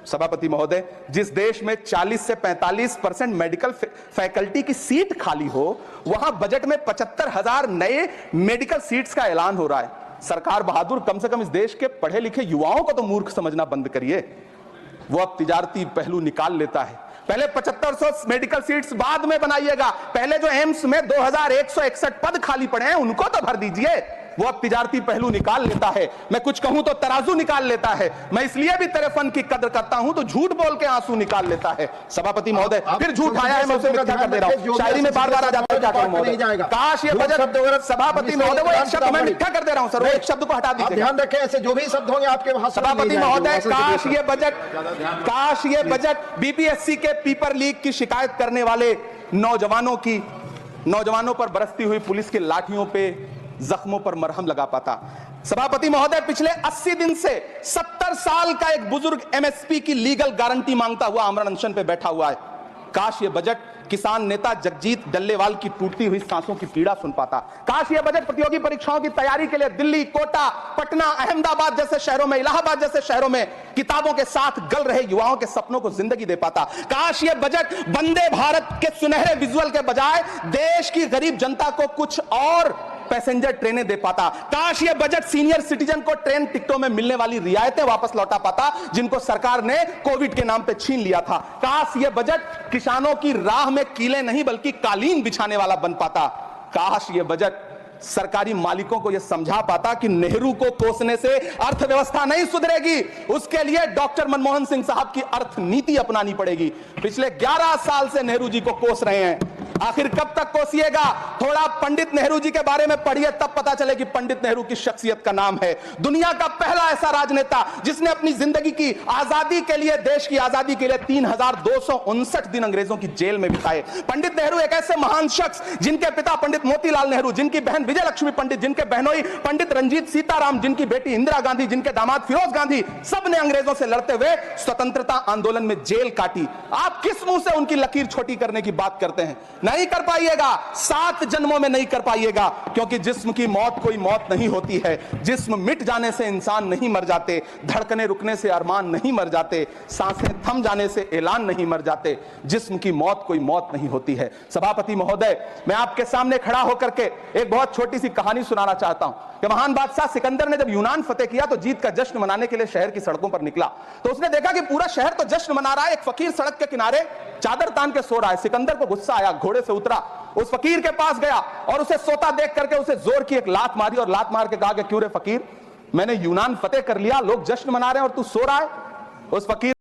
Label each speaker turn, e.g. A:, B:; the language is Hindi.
A: सभापति महोदय, जिस देश में 40 से 45% मेडिकल फैकल्टी की सीट खाली हो, वहां बजट में 75,000 नए मेडिकल सीट्स का ऐलान हो रहा है। सरकार बहादुर, कम से कम इस देश के पढ़े लिखे युवाओं को तो मूर्ख समझना बंद करिए। वो अब तिजारती पहलू निकाल लेता है। पहले 7500 मेडिकल सीट्स बाद में बनाइएगा, पहले जो एम्स में 2161 पद खाली पड़े हैं उनको तो भर दीजिए। वो अब तिजारती पहलू निकाल लेता है। मैं कुछ कहूं तो तराजू निकाल लेता है। मैं इसलिए भी तेरे फन की कदर करता हूं तो झूठ बोल के आंसू निकाल लेता है। सभापति महोदय, फिर झूठ आया है, मैं उसे मिथ्या कर दे रहा हूं। शायरी में बार बार आ जाता है, क्या करूं महोदय? काश ये बजट, सभापति महोदय, वो एक शब्द मैं मिथ्या कर दे रहा हूं सर, वो एक शब्द को हटा दीजिए।
B: ध्यान रखें, ऐसे जो भी शब्द होंगे आपके वहां।
A: सभापति महोदय, काश ये बजट बीपीएससी के पेपर लीक की शिकायत करने वाले नौजवानों पर बरसती हुई पुलिस की लाठियों पे, जख्मों पर मरहम लगा पाता। सभापति महोदय, पिछले 80 दिन से 70 साल का एक बुजुर्ग एमएसपी की लीगल गारंटी मांगता हुआ आमरण अनशन पे बैठा हुआ है। काश ये बजट किसान नेता जगजीत डल्लेवाल की टूटती हुई सांसों की पीड़ा सुन पाता। काश ये बजट प्रतियोगी परीक्षाओं की तैयारी के लिए दिल्ली, कोटा, पटना, अहमदाबाद जैसे शहरों में, इलाहाबाद जैसे शहरों में किताबों के साथ गल रहे युवाओं के सपनों को जिंदगी दे पाता। काश ये बजट वंदे भारत के सुनहरे विजुअल के बजाय देश की गरीब जनता को कुछ और पैसेंजर ट्रेनें दे पाता। काश ये बजट सीनियर सिटीजन को ट्रेन टिकटों में मिलने वाली रियायतें वापस लौटा पाता जिनको सरकार ने कोविड के नाम पे छीन लिया था। काश ये बजट किसानों की राह में कीले नहीं बल्कि कालीन बिछाने वाला बन पाता। काश ये बजट सरकारी मालिकों को यह समझा पाता कि नेहरू को कोसने से अर्थव्यवस्था नहीं सुधरेगी, उसके लिए डॉक्टर मनमोहन सिंह साहब की अर्थ नीति अपनानी पड़ेगी। पिछले 11 साल से नेहरू जी को कोस रहे हैं, आखिर कब तक कोसिएगा? थोड़ा पंडित नेहरू जी के बारे में पढ़िए, तब पता चले कि पंडित नेहरू की शख्सियत का नाम है। दुनिया का पहला ऐसा राजनेता जिसने अपनी जिंदगी की आजादी के लिए, देश की आजादी के लिए 3259 दिन अंग्रेजों की जेल में बिताए। पंडित नेहरू एक ऐसे महान शख्स जिनके पिता पंडित मोतीलाल नेहरू, जिनकी बहन विजय लक्ष्मी पंडित, जिनके बहनोई पंडित रंजीत सीताराम, जिनकी बेटी इंदिरा गांधी, जिनके दामाद फिरोज गांधी, सब ने अंग्रेजों से लड़ते हुए स्वतंत्रता आंदोलन में जेल काटी। आप किस मुंह से उनकी लकीर छोटी करने की बात करते हैं? नहीं कर पाइएगा, 7 जन्मों में नहीं कर पाइएगा, क्योंकि जिस्म की मौत कोई मौत नहीं होती है। जिस्म मिट जाने से इंसान नहीं मर जाते, धड़कने रुकने से अरमान नहीं मर जाते, सांसें थम जाने से ऐलान नहीं मर जाते। जिस्म की मौत कोई मौत नहीं होती है। सभापति महोदय, मैं आपके सामने खड़ा होकर के एक बहुत छोटी सी कहानी सुनाना चाहता हूं कि महान बादशाह सिकंदर ने जब यूनान फतेह किया तो जीत का जश्न मनाने के लिए शहर की सड़कों पर निकला। तो उसने देखा कि पूरा शहर तो जश्न मना रहा है, एक फकीर सड़क के किनारे चादर तान के सो रहा है। सिकंदर को गुस्सा आया, घोड़े से उतरा, उस फकीर के पास गया और उसे सोता देख करके उसे जोर की एक लात मारी और लात मार के कहा कि क्यों रे फकीर, मैंने यूनान फतेह कर लिया, लोग जश्न मना रहे हैं और तू सो रहा है। उस फकीर